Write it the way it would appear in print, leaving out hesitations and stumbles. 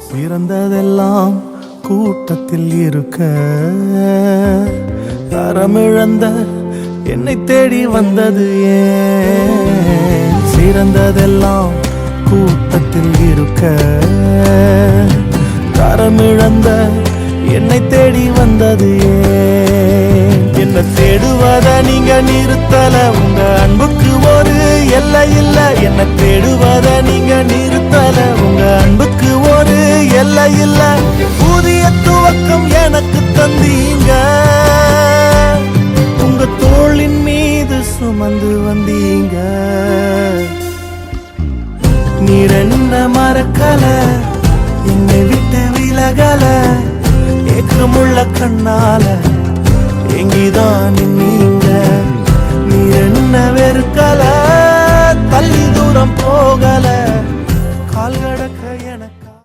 சிறந்ததெல்லாம் கூட்டத்தில் இருக்க தரமிழந்த என்னை தேடி வந்தது ஏன்? சிறந்ததெல்லாம் கூட்டத்தில் இருக்க தரமிழந்த என்னை தேடி வந்தது ஏன்? என்ன தேடுவத நீங்க நிறுத்தல, உங்க அன்புக்கு ஒரு எல்லை இல்ல. என்ன தேடுவத நீங்க நிறுத்தல, உங்க அன்புக்கு ஒரு எல்லை இல்ல. புதிய துவக்கம் எனக்கு தந்தீங்க, உங்க தோளின் மீது சுமந்து வந்தீங்க. நீர் என்ன மறக்கல, என்னை விட்டு விலகல, ஏக்கமுள்ள கண்ணால எங்கிதான் நீங்க. நீர் என்ன வெறுக்கல, தள்ளி தூரம் போகல.